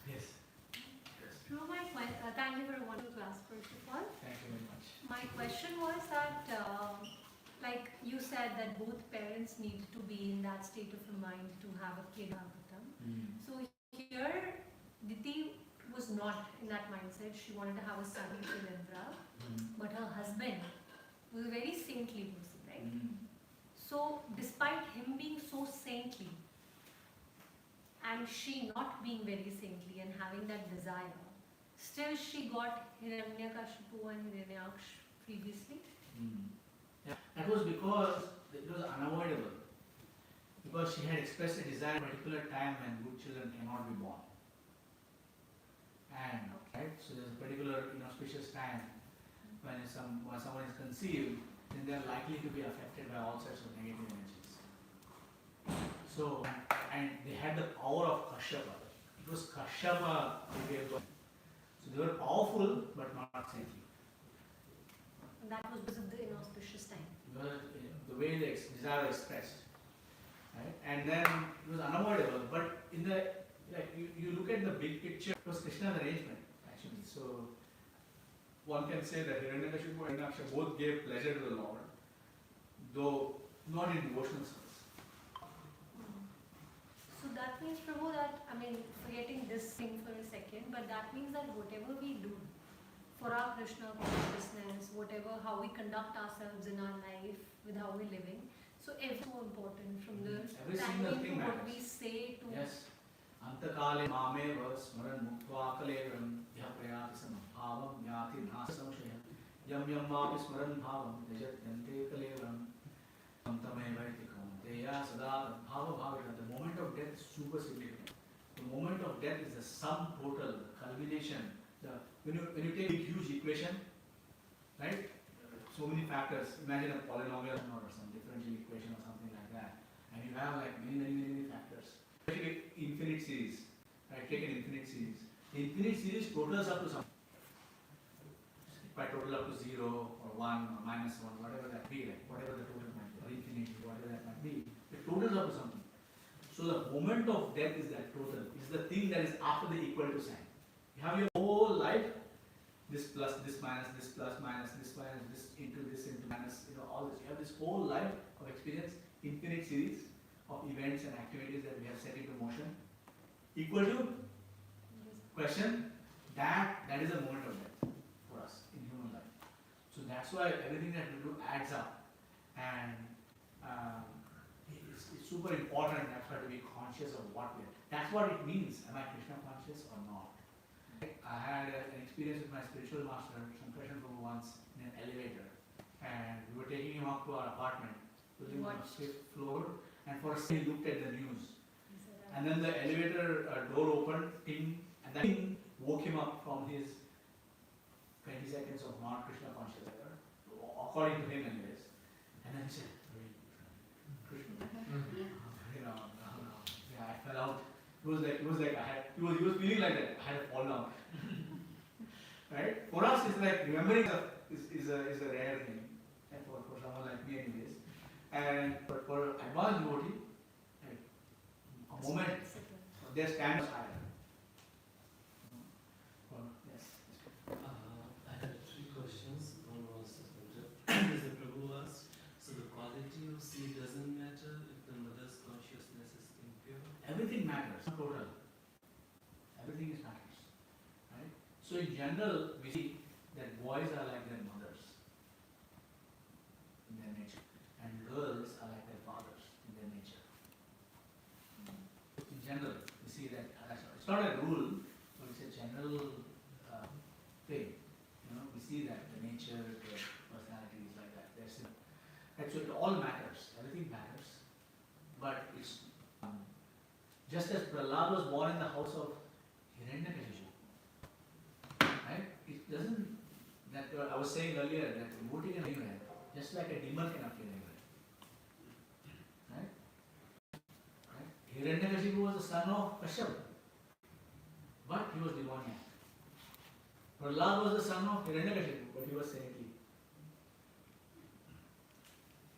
Yes. No, thank you for a wonderful class, first of all. Thank you very much. My question was that, like you said, that both parents need to be in that state of mind to have a kid out of them. So here, Diti was not in that mindset. She wanted to have a son in Indra, but her husband was a very saintly person, right? So, despite him being so saintly, and she not being very saintly and having that desire, still she got Hiranyakashipu and Hiranyaksh previously. Yeah. That was because it was unavoidable. because she had expressed a desire at a particular time when good children cannot be born. And right, so there's a particular inauspicious time when someone is conceived, then they are likely to be affected by all sorts of negative energies. So, and they had the power of Kashyapa. It was Kashyapa who gave birth. So they were powerful but not saintly. And that was because of the inauspicious time. Because the way the desire was expressed. Right? And then it was unavoidable. But in the you look at the big picture, it was Krishna's arrangement actually. So one can say that Hiranyakashipu and Hiranyaksha both gave pleasure to the Lord, though not in devotional service. So that means, Prabhu, that, I mean, forgetting this thing for a second, but that means that whatever we do for our Krishna consciousness, whatever, how we conduct ourselves in our life, with how we're living, so everything is so important, from the Every single timing thing to what matters. we say to... Yes. Antakale mameva smaran muktva kalevam yah prayati samabhavam yati nasa samshaya yam yam vapi smaran bhavam yajat yante kalevam tamtameva iti kaunteya sada bhava bhavita. The moment of death is super significant. The moment of death is the sum total, the culmination. When you take a huge equation, right? So many factors. Imagine a polynomial or some differential equation or something like that, and you have like many factors. Take infinite series, right? Take an infinite series. The infinite series totals up to something. If I total up to 0 or 1 or minus 1, whatever that be, like whatever the total might be, or infinity, whatever that might be, it totals up to something. So the moment of death is that total. It's the thing that is after the equal to sign. You have your whole life, this plus, this minus, this plus, minus, this into minus, all this. You have this whole life of experience, infinite series of events and activities that we have set into motion, equal to question, that is a moment of death for us in human life. So that's why everything that we do adds up, and it's super important. That's why to be conscious of what we are. That's what it means. Am I Krishna conscious or not? I had an experience with my spiritual master, Shankarshan Prabhu, once in an elevator, and we were taking him up to our apartment, building on the 5th floor. And for a second he looked at the news. And then the elevator door opened, ting, and that ting woke him up from his 20 seconds of non-Krishna consciousness, according to him anyways. And then he said, Krishna. Yeah, I fell out. He was feeling like that. I had to fall down. Right? For us, it's like remembering is a rare thing. And for someone like me anyways. But for advanced devotee, a moment, their stand is higher. Yes. I had 3 questions. One was as the Prabhu asked, so the quality of seed doesn't matter if the mother's consciousness is impure? Everything matters, total. Everything is matters. Right? So in general, we see that boys are like their mothers in their nature, and girls are like their fathers in their nature. In general, we see that it's not a rule, but it's a general thing. We see that the nature, the personality is like that. Right? So it all matters. Everything matters. But it's just as Prahlad was born in the house of Hiranyakashipu, right? It doesn't. That I was saying earlier that devotee can anywhere, just like a demon can appear anywhere. Right? Hiranyakashipu was the son of Kashyapa, but he was demoniac. Prahlad was the son of Hiranyakashipu, but he was saintly.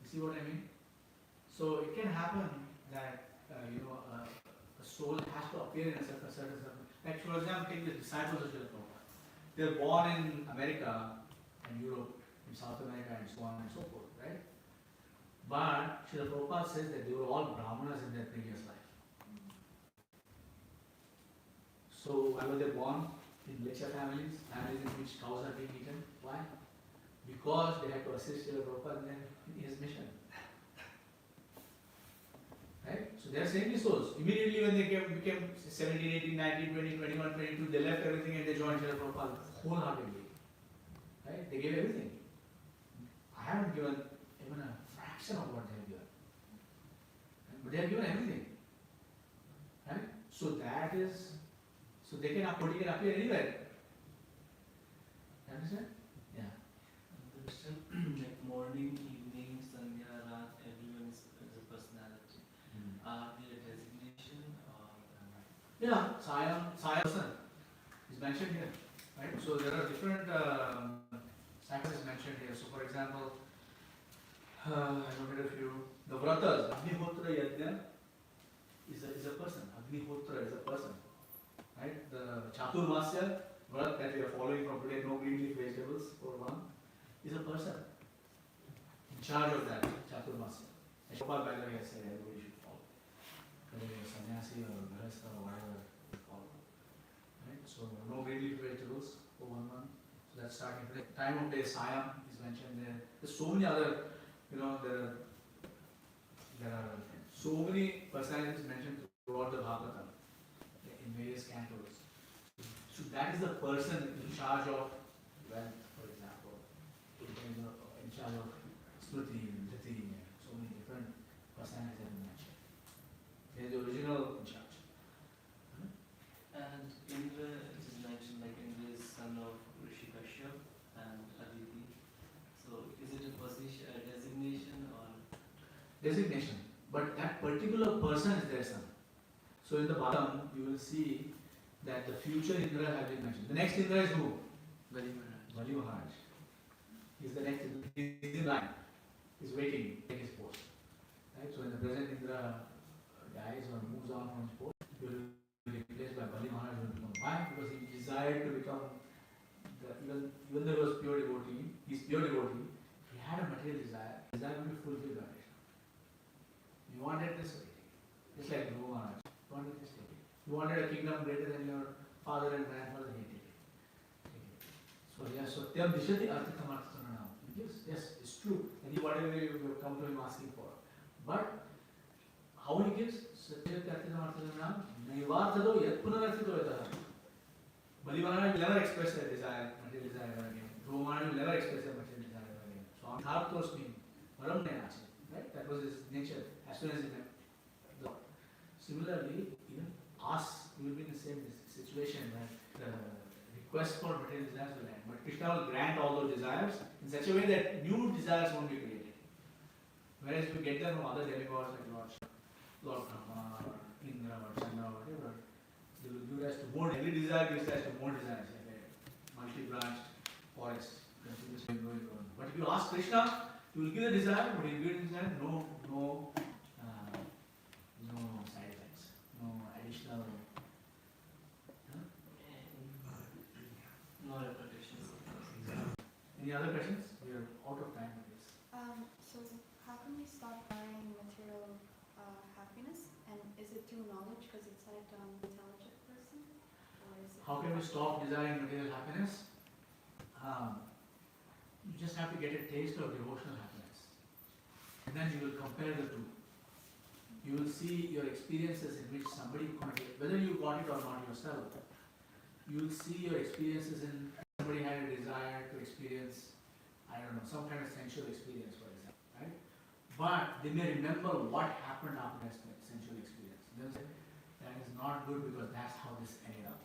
You see what I mean? So it can happen that a soul has to appear in a certain circle. Like for example, take the disciples of Srila Prabhupada. They are born in America and Europe, in South America, and so on and so forth, right? But Srila Prabhupada says that they were all Brahmanas in their previous life. So why were they born in richer families in which cows are being eaten? Why? Because they had to assist Srila Prabhupada in his mission. Right? So they are saintly souls. Immediately when they became 17, 18, 19, 20, 21, 22, they left everything and they joined Srila Prabhupada wholeheartedly. Right? They gave everything. I haven't given even a fraction of what they have given. But but they are given everything. Right? So that is, so they can appear anywhere. Understand? Yeah. The question, like morning, evening, Sandhya, Rat, everyone is a personality. Are they a designation or? Yeah, Sayam person is mentioned here. Right? So there are different cycles mentioned here. So for example, I noted a few. The Vratas, Agnihotra Yajna is a person. Agnihotra is a person. Right? The Chaturmasya, Vrat that we are following from today, no green leaf vegetables for one, is a person in charge of that Chaturmasya. Shopal by the way, I said everybody should follow. Whether you're a sannyasi or a grihastha or whatever, you follow. Right? So no green leaf vegetables for one month. So that's starting today. Time of day, Sayam is mentioned there. There's so many other, there are so many personalities mentioned throughout the Bhagavatam in various cantos. So that is the person in charge of wealth, for example, in charge of Smriti, Dhiti, so many different personalities have been mentioned. They are the original in charge. And Indra, it is mentioned like Indra is son of Rishi Kashyap and Aditi. So is it a position, a designation or? Designation, but that particular person is their son. So in the bottom, you will see that the future Indra has been mentioned. The next Indra is who? Bali Maharaj. Bali Maharaj. He's the next, he's in line. He's waiting to take his post. Right? So when the present Indra dies or moves on from his post, he will be replaced by Bali Maharaj. Why? Because he desired to become, even though he was pure devotee, he's pure devotee, he had a material desire. Desire will be fulfilled by Krishna. You wanted this, just like Dhruva Maharaj. You wanted this, take it. You wanted a kingdom greater than your father and grandfather, he take it. Take it. So yes, so Tyam Dishati Artitamartana. Yes, it's true. And whatever you come to him asking for. But how he gives? Satyati Artitamartana. Naivarthado Yat Punararthito Yataha. Bali Maharaj will never express a desire, material desire ever again. Dhruva Maharaj will never express a material desire ever again. So Amthartosmi, Varam Nayachi. Right? That was his nature as soon as he met the Lord. Similarly, even us, we will be in the same situation where the request for material desires will end. But Krishna will grant all those desires in such a way that new desires won't be created. Whereas if you get them from other demigods like Lord Brahma or Indra or Chandra or whatever, they will give rise to more. Every desire gives rise to more desires, like a multi-branched forest continuously going on. But if you ask Krishna, he will give the desire, but he will give the desire, no side effects, no additional. No repetitions. Any other questions? We are out of time with this. So how can we stop buying material happiness? And is it through knowledge because it's like intelligent person? Or is it How can we stop desiring material happiness? You just have to get a taste of devotional happiness. And then you will compare the two. You will see your experiences in which somebody got it, whether you got it or not yourself. You will see your experiences in somebody had a desire to experience, I don't know, some kind of sensual experience, for example, right? But they may remember what happened after that sensual experience. They'll say, that is not good because that's how this ended up.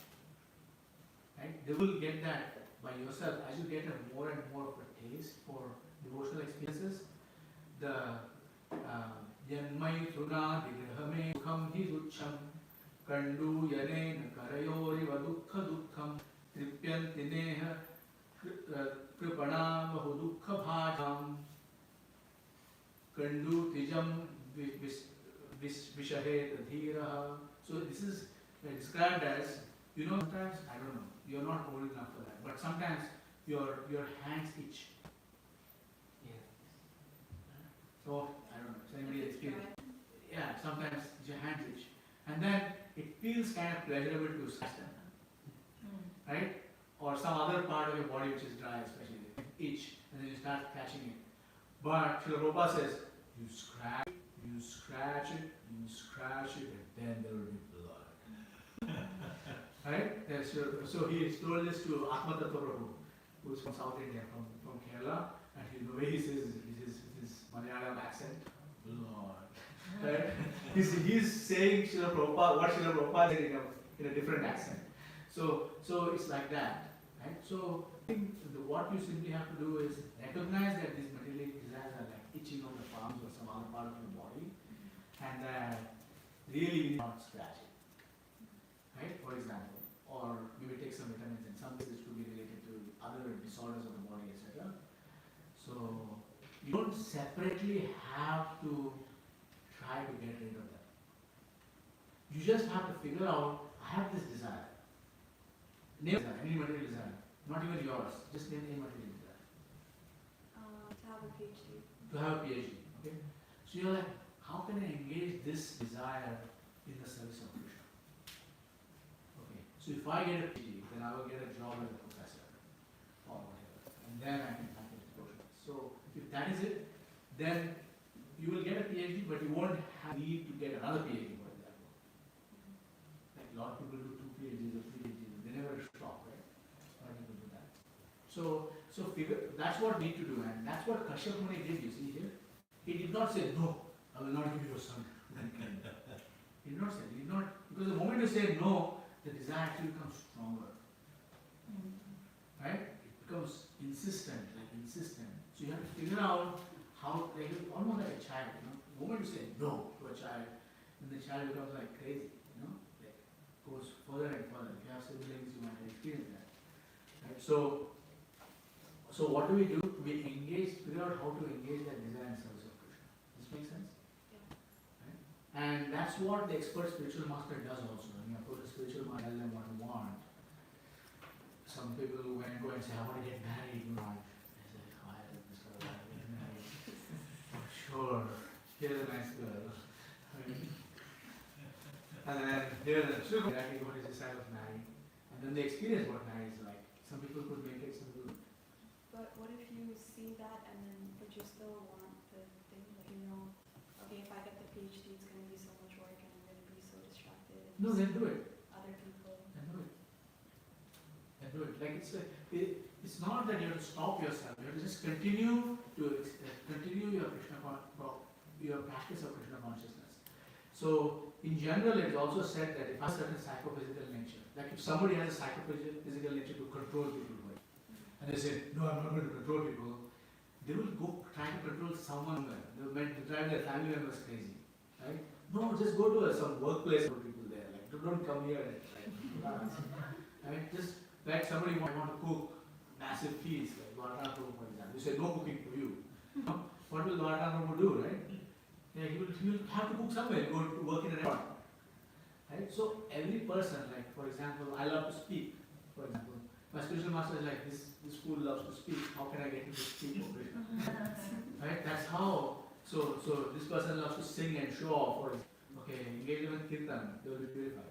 Right? They will get that by yourself. As you get a more and more of a taste for devotional experiences, the Yanmai Tuna Vigrahame Dukham Hiducham Kandu Yane Karayori Vadukha Dukham Tripyanti Neha Kripanam Bahudukha Bhajam Kandu Tijam Vishahet Dhiraha. So this is described as, sometimes, I don't know, you're not old enough for that, but sometimes your hands itch. Yeah. So, I don't know, does anybody experience? Yeah, sometimes your hands itch. And then it feels kind of pleasurable to scratch them. Right? Or some other part of your body which is dry, especially itch, and then you start scratching it. But Srila Prabhupada says, you scratch it, and then there will be blood. Right? So he told this to Atmatattva Prabhu, who is from South India, from Kerala, and the way he says with his Malayalam accent, blood. Right? He's saying Srila Prabhupada, what Srila Prabhupada said in a different accent. So it's like that. Right? So I think what you simply have to do is recognize that these materialistic desires are like itching on the palms or some other part of your body, and that really not scratch it. Right? For example, or maybe take some vitamins, and some cases could be related to other disorders of the body, etc. So you don't separately have to try to get rid of them. You just have to figure out, I have this desire. Name desire, any material desire, not even yours, just name any material desire. To have a PhD. To have a PhD, okay? So you're like, how can I engage this desire in the service of Krishna? Okay, so if I get a PhD, then I will get a job as a professor or whatever, and then I can practice devotion. So if that is it, then you will get a PhD, but you won't have need to get another PhD, for example. Like a lot of people do 2 PhDs or 3 PhDs, they never stop, right? A lot of people do that. So figure, that's what we need to do, and that's what Kashyap Muni did, you see here. He did not say, no, I will not give you a son. He did not say, he did not, because the moment you say no, the desire actually becomes stronger. Right? It becomes insistent, like insistent. So you have to figure out how, like almost like a child, you know. The moment you say no to a child, then the child becomes like crazy, you know, like goes further and further. If you have siblings, you might experience that. Right? So what do? We engage, figure out how to engage that desire in service of Krishna. Does this make sense? Yeah. Right? And that's what the expert spiritual master does also. When you approach a spiritual master, tell them what you want. Some people who go and say, I want to get married, you know. They say, oh, I love this girl, I want to get married. Oh, sure, here's a nice girl. And then here's a sugar, exactly what is the side of marrying. And then they experience what marriage is like. Some people could make it, some people. But what if you see that and then, but you still want the thing, like you know, okay, if I get the PhD, it's going to be so much work and I'm going to be so distracted. And No, you then see do it. Other people. Then do it. Then do it. Like it's not that you have to stop yourself. You have to just continue your your practice of Krishna consciousness. So in general, it's also said that if a certain psychophysical nature, like if somebody has a psychophysical nature to control people, right? And they say, no, I'm not going to control people, they will go try to control someone. They will drive their family members crazy, right? No, just go to some workplace for people there. Like, don't come here and right? Just like somebody might want to cook massive feasts, like Lord Prabhu, for example. You say no cooking for you. What will Lord Prabhu do, right? Yeah, he will have to cook somewhere, go to work in a restaurant. Right? So every person, like for example, I love to speak, for example. My spiritual master is like, this fool loves to speak, how can I get him to speak for Krishna? Right? That's how, so this person loves to sing and show off, or okay, engage them in kirtan, they will be purified.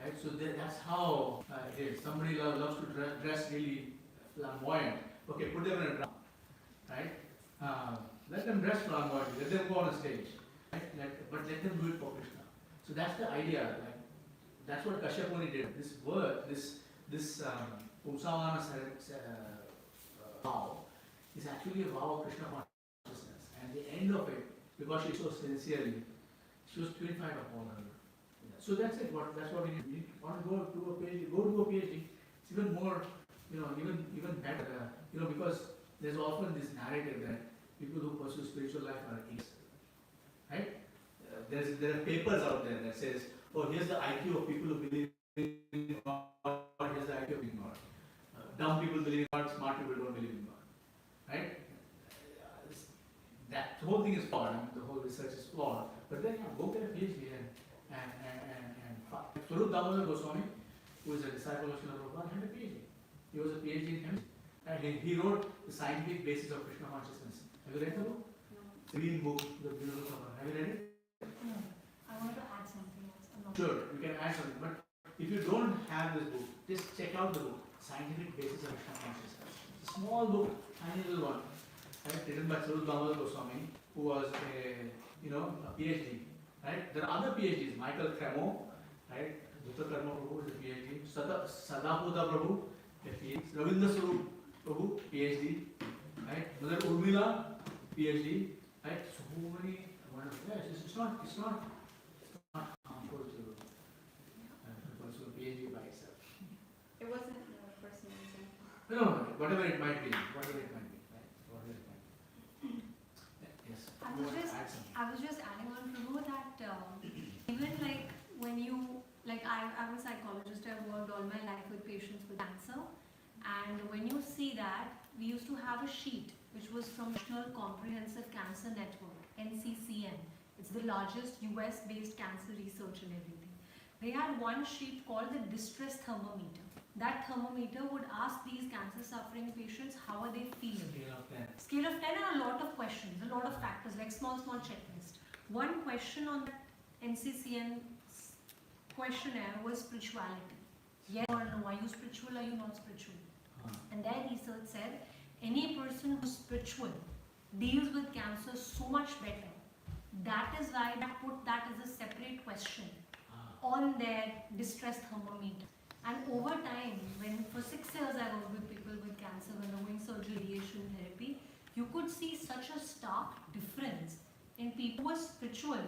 Right? So that's how it is. Somebody loves to dress really flamboyant, okay, put them in a drum, right? Let them dress flamboyantly, let them go on a stage, right? But let them do it for Krishna. So that's the idea, like, that's what Kashyap Muni did. This word, this Pumsavana vow is actually a vow of Krishna consciousness. And the end of it, because she so sincerely, she was purified of all her. So that's it. That's what we need. You want to go do a PhD, go do a PhD. It's even more, even better. Because there's often this narrative that people who pursue spiritual life are idiots, right? There are papers out there that says, oh, here's the IQ of people who believe in God, here's the IQ of God. Dumb people believe in God, smart people don't believe in God, right? That whole thing is flawed. The whole research is flawed. But then, go get a PhD and Swarup Damodar Goswami, who is a disciple of Srila Prabhupada, had a PhD. He was a PhD in chemistry. And he wrote The Scientific Basis of Krishna Consciousness. Have you read the book? No. Green book, the beautiful cover. Have you read it? No, I want to add something else. I'm not Sure, you can add something. But if you don't have this book, just check out the book, Scientific Basis of Krishna Consciousness. It's a small book, tiny little one, right? Written by Swarup Damodar Goswami, who was a PhD. Right? There are other PhDs, Michael Cremo, right? Dutta Karma Prabhu is a PhD. Sadapuda Prabhu, a PhD. Ravindra Swarup Prabhu, PhD. Right? Mother Urmila, PhD. Right? So many wonderful. Yeah, it's not harmful to pursue a PhD by itself. It wasn't a personal example. No, whatever it might be, right? Whatever it might be. Yes. I you was want to just- add something? I was just adding on to that even like when you, like I'm a psychologist, I've worked all my life with patients with cancer, and when you see that, we used to have a sheet which was from National Comprehensive Cancer Network, NCCN. It's the largest US based cancer research and everything. They had one sheet called the distress thermometer. That thermometer would ask these cancer suffering patients how are they feeling. Scale of 10. Scale of 10 and a lot of questions, a lot of factors, like small checklist. One question on that NCCN questionnaire was spirituality. Yes or no, are you spiritual, are you not spiritual? And their research said any person who's spiritual deals with cancer so much better. That is why they put that as a separate question on their distress thermometer. And over time, when for 6 years I worked with people with cancer undergoing surgery, radiation therapy, you could see such a stark difference in people who were spiritual,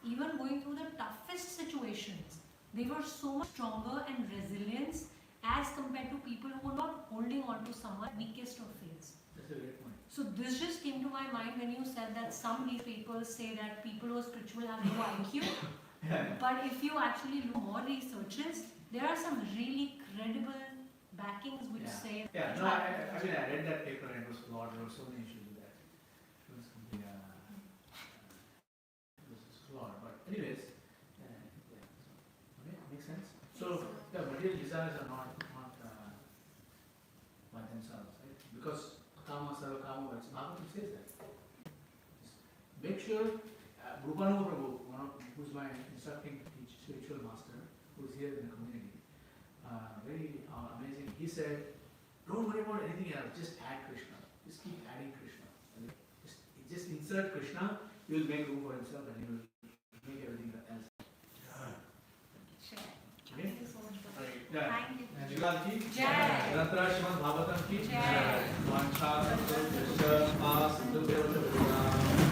even going through the toughest situations. They were so much stronger and resilient as compared to people who were not holding on to someone weakest of faiths. That's a great point. So this just came to my mind when you said that some papers say that people who are spiritual have low IQ. But if you actually do more researches, there are some really credible backings which say. Yeah, no, I mean, I read that paper and it was flawed. There were so many issues with that. It was completely, it was flawed. But anyways, yeah. Okay, makes sense. So the material desires are not by themselves, right? Because kama sarva kama vats. Mahabhagavat says that. Make sure, Rupanama Prabhu, who's my instructing spiritual master, who's here in the community, very amazing. He said, don't worry about anything else, just add Krishna. Just keep adding Krishna. Just insert Krishna, he will make room for himself and he will make everything else. Sure. Okay? Thank you so much for that. Right. Yeah. Thank you. Jilal ki Jai. Grantara Srimad Bhagavatam ki Jai. Vancha Sindhu Sindhu Deva